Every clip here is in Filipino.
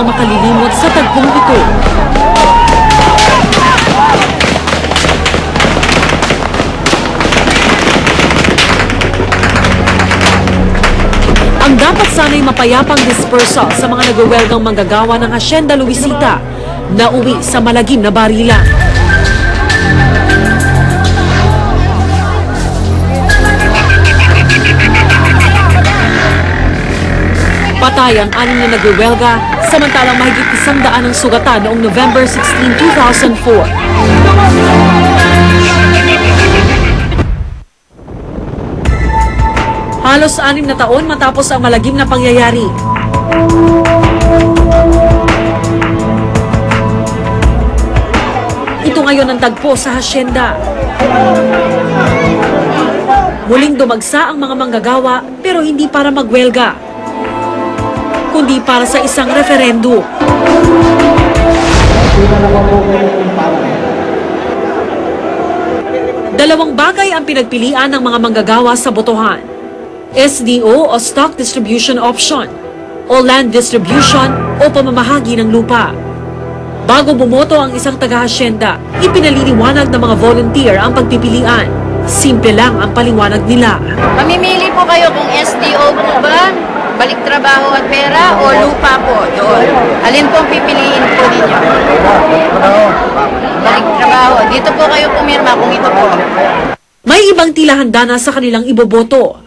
ang makalilimot sa tagpong ito. Ang dapat sana'y mapayapang dispersal sa mga nagwewelgang manggagawa ng Hacienda Luisita na uwi sa malagim na barilan. Patay ang 6 na nagwewelga, samantalang mahigit 100 ang sugatan noong November 16, 2004. Halos 6 na taon matapos ang malagim na pangyayari. Ito ngayon ang tagpo sa hasyenda. Muling dumagsa ang mga manggagawa pero hindi para magwelga, kundi para sa isang referendum. Dalawang bagay ang pinagpilian ng mga manggagawa sa botohan. SDO o Stock Distribution Option o Land Distribution o pamamahagi ng lupa. Bago bumoto ang isang taga-hasyenda, ipinaliliwanag ng mga volunteer ang pagpipilian. Simple lang ang paliwanag nila. Mamimili po kayo kung SDO po ba, balik trabaho at pera, o lupa po doon. Alin po ang pipiliin po ninyo? Balik trabaho. Dito po kayo pumirma kung ito po. May ibang tila handa na sa kanilang iboboto.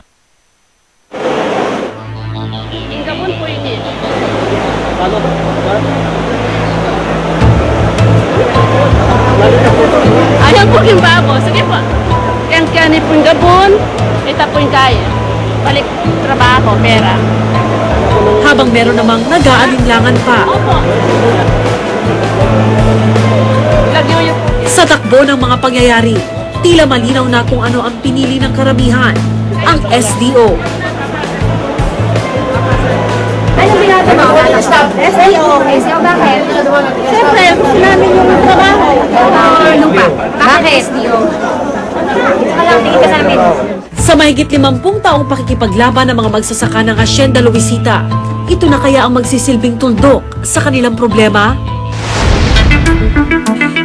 Ayaw po yung babo. Sige po. Yang kani po yung gabon, ito po yung kaya. Balik trabaho, pera. Habang meron namang nag-aalinlangan pa. Sa takbo ng mga pangyayari, tila malinaw na kung ano ang pinili ng karamihan, ang SDO. Anong ginagawa? SDO. SDO bakit? Siyempre, gusto namin yung trabaho. Lupa. Bakit SDO? Sa mahigit 50 taong pakikipaglaban ng mga magsasaka ng Hacienda Luisita, ito na kaya ang magsisilbing tuldok sa kanilang problema?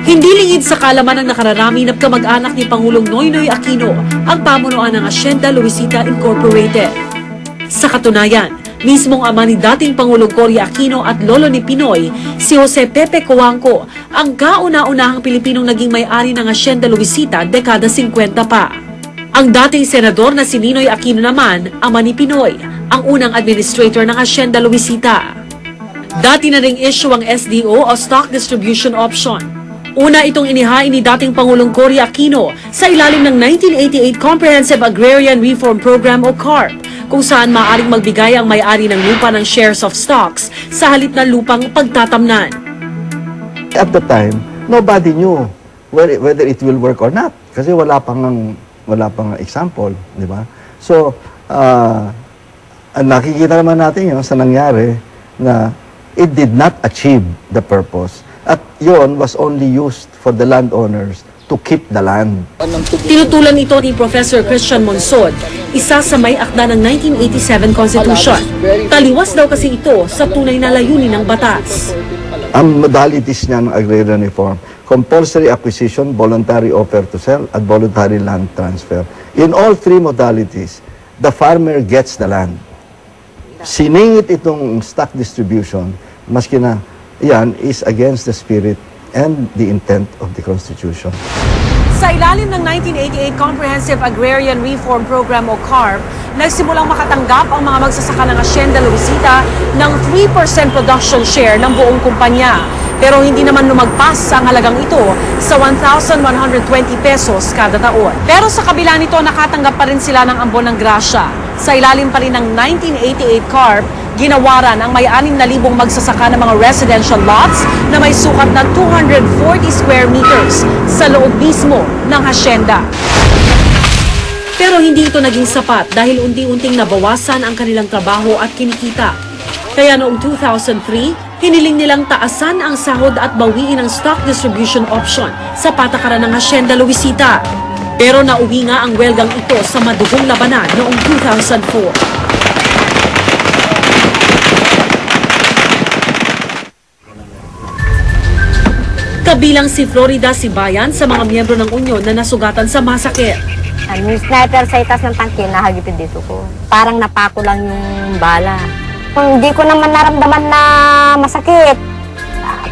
Hindi lingid sa kalaman ng nakararami na kamag-anak ni Pangulong Noynoy Aquino ang pamunuan ng Hacienda Luisita Incorporated. Sa katunayan, mismong ama ni dating Pangulong Cory Aquino at lolo ni Pinoy, si Jose Pepe Cojuangco, ang kauna-unahang Pilipinong naging may-ari ng Hacienda Luisita dekada 50 pa. Ang dating senador na si Ninoy Aquino naman, ama ni Pinoy, ang unang administrator ng Hacienda Luisita. Dati na ring issue ang SDO o Stock Distribution Option. Una itong inihain ni dating Pangulong Cory Aquino sa ilalim ng 1988 Comprehensive Agrarian Reform Program o CARP, kung saan maaaring magbigay ang may-ari ng lupa ng shares of stocks sa halip ng lupang pagtatamnan. At the time, nobody knew whether it will work or not kasi wala pang example, di ba? So, nakikita naman natin yun sa nangyari na it did not achieve the purpose. At yun was only used for the landowners to keep the land. Tinutulan ito ni Professor Christian Monsod, isa sa may akda ng 1987 Constitution. Taliwas daw kasi ito sa tunay na layunin ng batas. Ang modalities niya ng agrarian reform, compulsory acquisition, voluntary offer to sell, at voluntary land transfer. In all three modalities, the farmer gets the land. Siningit itong stock distribution, maski na yan is against the spirit and the intent of the Constitution. Sa ilalim ng 1988 Comprehensive Agrarian Reform Program o CARP, nagsimulang makatanggap ang mga magsasaka ng Hacienda Luisita ng 3% production share ng buong kumpanya. Pero hindi naman lumagpas ang halagang ito sa 1,120 pesos kada taon. Pero sa kabila nito, nakatanggap pa rin sila ng ambon ng grasya. Sa ilalim pa rin ng 1988 CARP, ginawaran ang may 6,000 magsasaka ng mga residential lots na may sukat na 240 square meters sa loob mismo ng hacienda. Pero hindi ito naging sapat dahil unti-unting nabawasan ang kanilang trabaho at kinikita. Kaya noong 2003, hiniling nilang taasan ang sahod at bawiin ang stock distribution option sa patakaran ng Hacienda Luisita. Pero nauwi nga ang welgang ito sa madugong labanan noong 2004. Kabilang si Florida Sibayan sa mga miyembro ng Unyon na nasugatan sa masakit. Yung sniper sa itas ng tangke, nahagipin dito ko. Parang napako lang yung bala. Hindi ko naman naramdaman na masakit.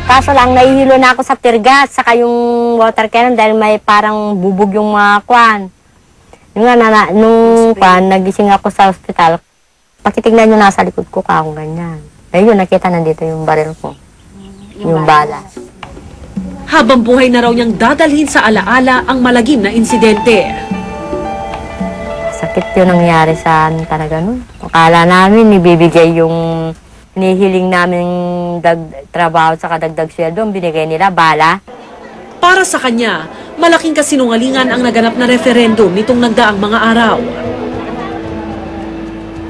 Kaso lang, nahihilo na ako sa tirgas, saka yung water cannon dahil may parang bubog yung mga kwan. Yung nga, nung kwan, nagising ako sa ospital, pakitignan nyo nasa likod ko, kakong ganyan. Ayun, nakita nandito yung baril ko. Yung bala. Habang buhay na raw niyang dadalhin sa alaala ang malagim na insidente. Sakit yun nangyari sa amin talaga nun. Akala namin ibibigay yung hinihiling namin trabaho sa kadagdag sweldo, ang binigay nila, bala. Para sa kanya, malaking kasinungalingan ang naganap na referendum nitong nagdaang mga araw.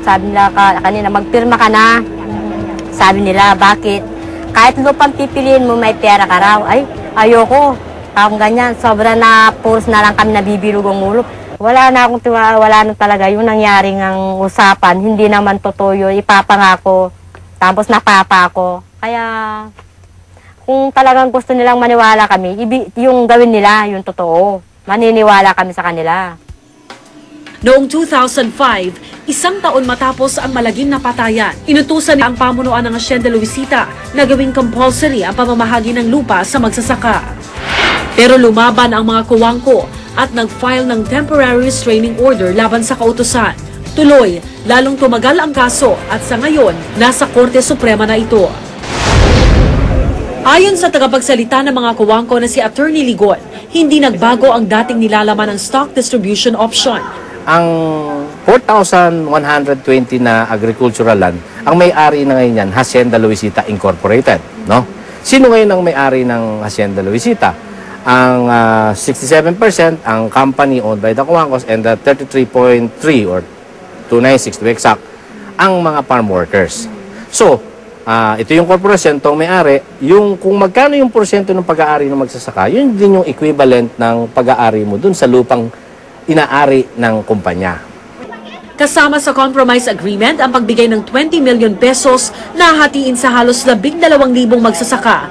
Sabi nila kanina, magpirma ka na. Sabi nila, bakit? Kahit lupang pipiliin mo, may pera ka raw. Ay, ayoko. Kung ganyan, sobra na puros na lang kami nabibilog ang ulo. Wala na akong tiwala, wala na talaga. Yung nangyaring ang usapan, hindi naman totoo yun. Ipapangako. Tapos napapa ako. Kaya, kung talagang gusto nilang maniwala kami, yung gawin nila, yung totoo. Maniniwala kami sa kanila. Noong 2005, isang taon matapos ang malagim na patayan, inutusan ang pamunuan ng Hacienda Luisita na gawing compulsory ang pamamahagi ng lupa sa magsasaka. Pero lumaban ang mga kuwangko at nag-file ng temporary restraining order laban sa kautusan. Tuloy, lalong tumagal ang kaso at sa ngayon, nasa Korte Suprema na ito. Ayon sa tagapagsalita ng mga kuwangko na si Attorney Ligon, hindi nagbago ang dating nilalaman ng stock distribution option. Ang 4,120 na agricultural land, ang may-ari na ngayon yan, Hacienda Luisita Incorporated. No? Sino ngayon ang may-ari ng Hacienda Luisita? Ang 67% ang company owned by the Kuwangkos and the 33.3 or 296 to be exact, ang mga farm workers. So, ito yung korporasyon, itong may-ari, yung kung magkano yung porsyento ng pag-aari ng magsasaka, yun din yung equivalent ng pag-aari mo dun sa lupang inaari ng kumpanya. Kasama sa compromise agreement ang pagbigay ng 20 million pesos na hatiin sa halos 12,000 magsasaka.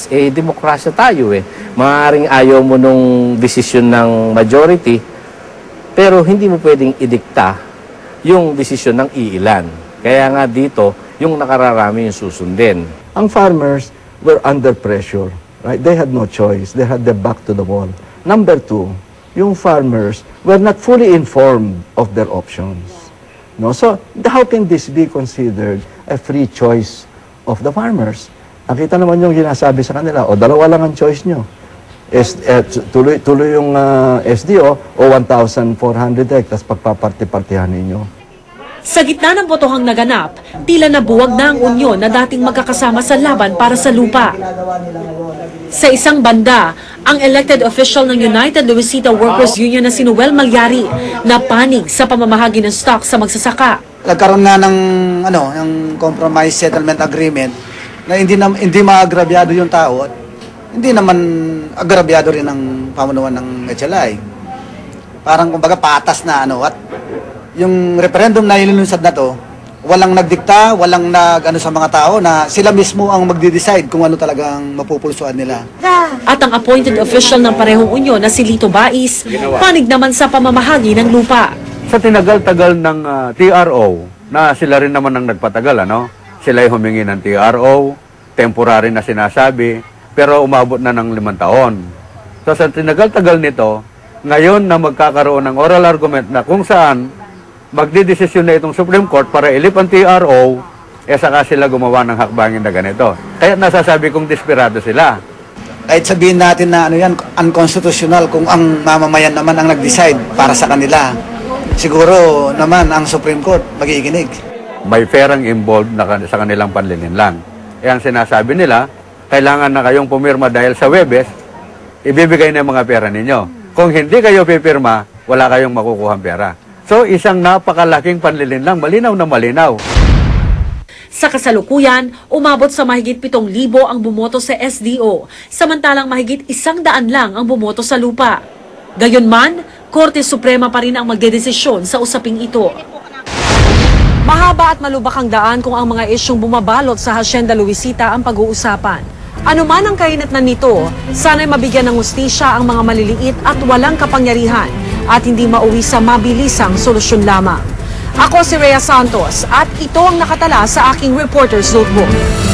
Demokrasya tayo eh. Maaaring ayaw mo nung desisyon ng majority, pero hindi mo pwedeng idikta yung desisyon ng iilan. Kaya nga dito, yung nakararami yung susundin. Ang farmers were under pressure, right? They had no choice. They had their back to the wall. Number two, yung farmers were not fully informed of their options. No? So, how can this be considered a free choice of the farmers? Nakita naman yung sinasabi sa kanila, o dalawa lang ang choice nyo. Tuloy yung SDO o 1,400 hectares pagpaparti-partihan ninyo. Sa gitna ng botohang naganap, tila nabuwag na ang unyon na dating magkakasama sa laban para sa lupa. Sa isang banda, ang elected official ng United Luisita Workers Union na si Noel Malyari na panig sa pamamahagi ng stock sa magsasaka. Nagkaroon nga ng compromise settlement agreement na hindi maagrabyado yung tao at hindi naman agrabyado rin ang pamunuan ng HLI. Parang kumbaga patas na at yung referendum na ililunsad na to, walang nagdikta, walang sa mga tao na sila mismo ang magde-decide kung ano talagang mapupulsuan nila. At ang appointed official ng parehong unyon na si Lito Bais, panig naman sa pamamahagi ng lupa. Sa tinagal-tagal ng TRO, na sila rin naman ang nagpatagal, sila ay humingi ng TRO, temporary na sinasabi, pero umabot na ng 5 taon. So sa tinagal-tagal nito, ngayon na magkakaroon ng oral argument na kung saan magdidesisyon na itong Supreme Court para ilip ang TRO, saka sila gumawa ng hakbangin na ganito. Kaya nasasabi kong desperado sila. Kahit sabihin natin na unconstitutional kung ang mamamayan naman ang nag-decide para sa kanila, siguro naman ang Supreme Court magiginig. May perang involved sa kanilang panlilinlang. Ang sinasabi nila, kailangan na kayong pumirma dahil sa Webes, ibibigay na yung mga pera ninyo. Kung hindi kayo pipirma, wala kayong makukuhang pera. So, isang napakalaking panlilinlang, malinaw na malinaw. Sa kasalukuyan, umabot sa mahigit 7,000 ang bumoto sa SDO, samantalang mahigit 100 lang ang bumoto sa lupa. Gayunman, Korte Suprema pa rin ang magdedesisyon sa usaping ito. Mahaba at malubak ang daan kung ang mga isyong bumabalot sa Hacienda Luisita ang pag-uusapan. Ano man ang kahinatnan nito, sana'y mabigyan ng hustisya ang mga maliliit at walang kapangyarihan at hindi mauwi sa mabilisang solusyon lamang. Ako si Rhea Santos at ito ang nakatala sa aking Reporter's Notebook.